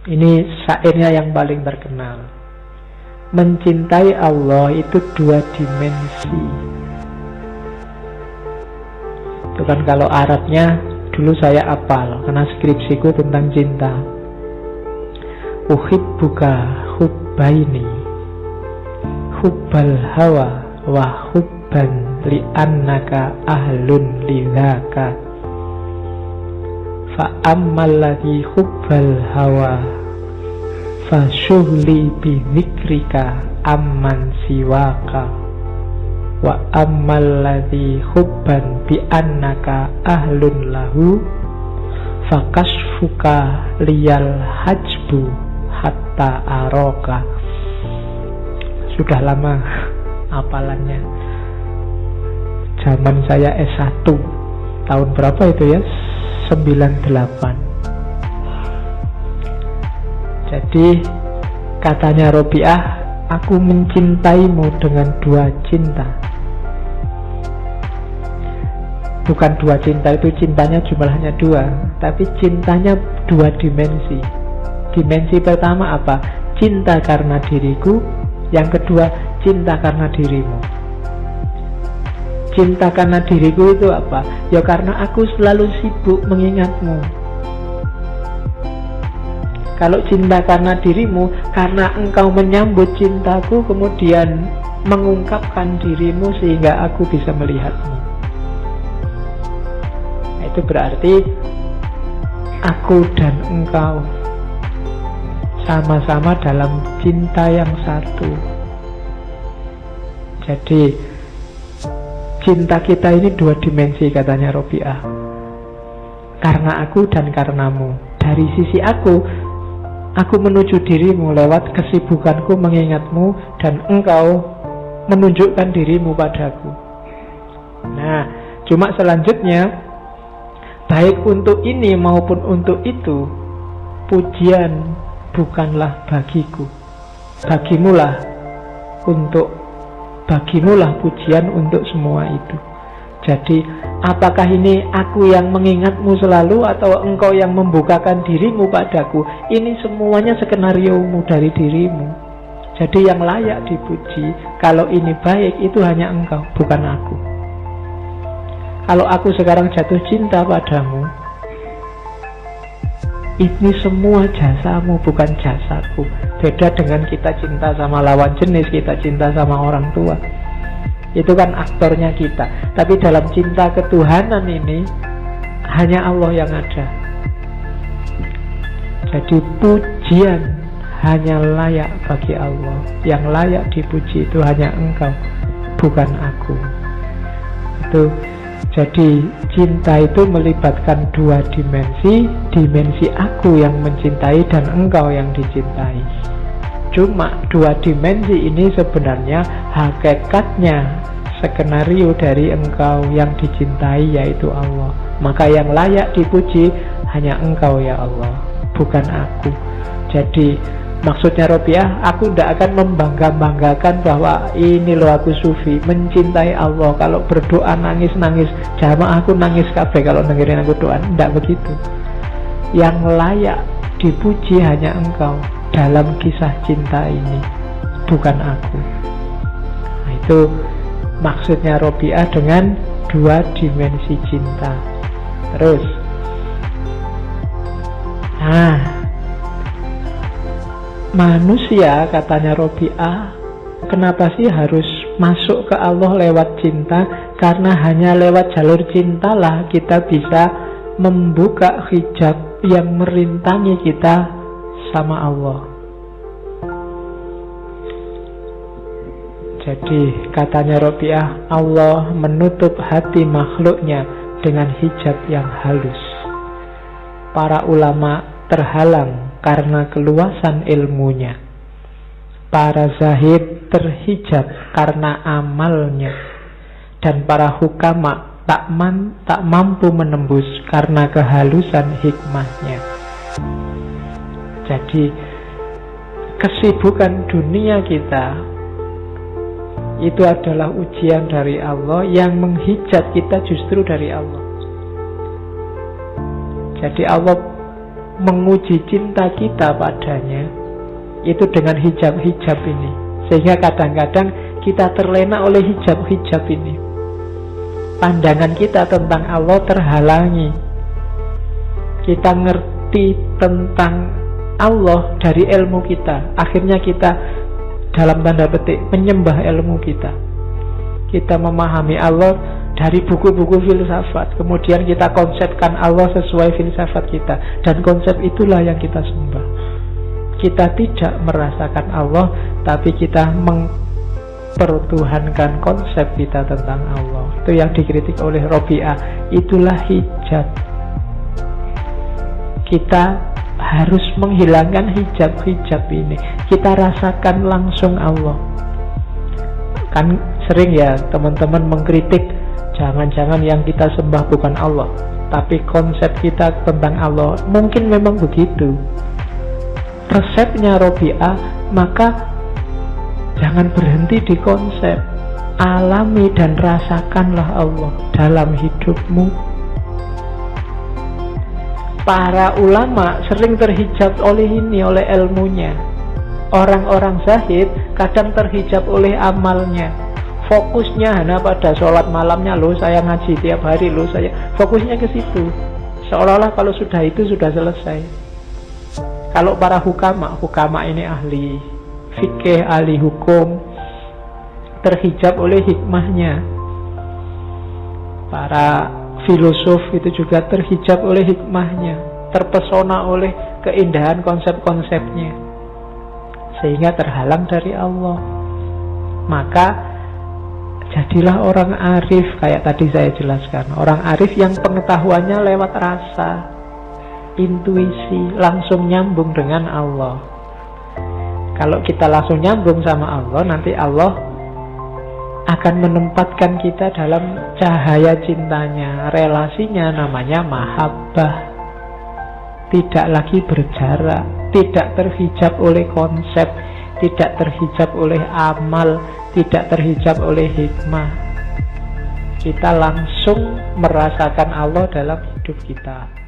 Ini syairnya yang paling terkenal. Mencintai Allah itu 2 dimensi. Itu kan kalau Arabnya dulu saya apal karena skripsiku tentang cinta. Uhibbuka hubbaini, hubbal hawa wa hubban li'annaka ahlun lidzaka. Fa ammal ladzi hubbal hawa fasyughli bi dzikrika amman siwaka. Wa ammal ladzi hubban bi annaka ahlun lahu fakashfuka liyal hajbu hatta aroka. Sudah lama hafalannya. Zaman saya S1 tahun berapa itu ya? 98. Jadi katanya Robiah, aku mencintaimu dengan 2 cinta. Bukan 2 cinta, itu cintanya jumlahnya 2, tapi cintanya 2 dimensi. Dimensi pertama apa? Cinta karena diriku. Yang kedua, cinta karena dirimu. Cinta karena diriku itu apa? Ya karena aku selalu sibuk mengingatmu. Kalau cinta karena dirimu, karena engkau menyambut cintaku, kemudian mengungkapkan dirimu sehingga aku bisa melihatmu. Itu berarti aku dan engkau sama-sama dalam cinta yang satu. Jadi cinta kita ini 2 dimensi katanya Robiah. Karena aku dan karenamu. Dari sisi aku menuju dirimu lewat kesibukanku mengingatmu, dan engkau menunjukkan dirimu padaku. Nah, cuma selanjutnya, baik untuk ini maupun untuk itu, pujian bukanlah bagiku. Bagimulah pujian untuk semua itu. Jadi apakah ini aku yang mengingatmu selalu atau engkau yang membukakan dirimu padaku? Ini semuanya skenariomu dari dirimu. Jadi yang layak dipuji, kalau ini baik, itu hanya engkau, bukan aku. Kalau aku sekarang jatuh cinta padamu, ini semua jasamu, bukan jasaku. Beda dengan kita cinta sama lawan jenis, kita cinta sama orang tua. Itu kan aktornya kita. Tapi dalam cinta ketuhanan ini, hanya Allah yang ada. Jadi pujian hanya layak bagi Allah. Yang layak dipuji itu hanya engkau, bukan aku. Itu. Jadi cinta itu melibatkan 2 dimensi. Dimensi aku yang mencintai dan engkau yang dicintai. Cuma 2 dimensi ini sebenarnya hakikatnya skenario dari engkau yang dicintai, yaitu Allah. Maka yang layak dipuji hanya engkau ya Allah, bukan aku. Jadi maksudnya Robiah, aku tidak akan membangga-banggakan bahwa ini loh aku sufi, mencintai Allah. Kalau berdoa nangis-nangis, jamaah aku nangis kabeh kalau dengerin aku doa. Tidak begitu. Yang layak dipuji hanya engkau dalam kisah cinta ini, bukan aku. Nah, itu maksudnya Robiah dengan 2 dimensi cinta. Terus manusia, katanya Robiah, kenapa sih harus masuk ke Allah lewat cinta? Karena hanya lewat jalur cintalah kita bisa membuka hijab yang merintangi kita sama Allah. Jadi katanya Robiah, Allah menutup hati makhluknya dengan hijab yang halus. Para ulama terhalang karena keluasan ilmunya. Para zahid terhijab karena amalnya. Dan para hukama tak mampu menembus karena kehalusan hikmahnya. Jadi kesibukan dunia kita itu adalah ujian dari Allah. Yang menghijab kita justru dari Allah. Jadi Allah menguji cinta kita padanya itu dengan hijab-hijab ini. Sehingga kadang-kadang kita terlena oleh hijab-hijab ini. Pandangan kita tentang Allah terhalangi. Kita ngerti tentang Allah dari ilmu kita. Akhirnya kita dalam tanda petik menyembah ilmu kita. Kita memahami Allah dari buku-buku filsafat. Kemudian kita konsepkan Allah sesuai filsafat kita. Dan konsep itulah yang kita sembah. Kita tidak merasakan Allah, tapi kita mempertuhankan konsep kita tentang Allah. Itu yang dikritik oleh Rabi'ah. Itulah hijab. Kita harus menghilangkan hijab-hijab ini. Kita rasakan langsung Allah. Kan sering ya teman-teman mengkritik, jangan-jangan yang kita sembah bukan Allah, tapi konsep kita tentang Allah. Mungkin memang begitu resepnya Rabi'ah, maka jangan berhenti di konsep. Alami dan rasakanlah Allah dalam hidupmu. Para ulama sering terhijab oleh ini, oleh ilmunya. Orang-orang zahid kadang terhijab oleh amalnya. Fokusnya hanya pada sholat malamnya, loh saya ngaji tiap hari, loh saya fokusnya ke situ. Seolah-olah kalau sudah itu sudah selesai. Kalau para hukama ini ahli fikih, ahli hukum, terhijab oleh hikmahnya. Para filosof itu juga terhijab oleh hikmahnya, terpesona oleh keindahan konsep-konsepnya, sehingga terhalang dari Allah. Maka jadilah orang arif, kayak tadi saya jelaskan. Orang arif yang pengetahuannya lewat rasa, intuisi, langsung nyambung dengan Allah. Kalau kita langsung nyambung sama Allah, nanti Allah akan menempatkan kita dalam cahaya cintanya. Relasinya namanya mahabbah. Tidak lagi berjarak, tidak terhijab oleh konsep, tidak terhijab oleh amal, tidak terhijab oleh hikmah. Kita langsung merasakan Allah dalam hidup kita.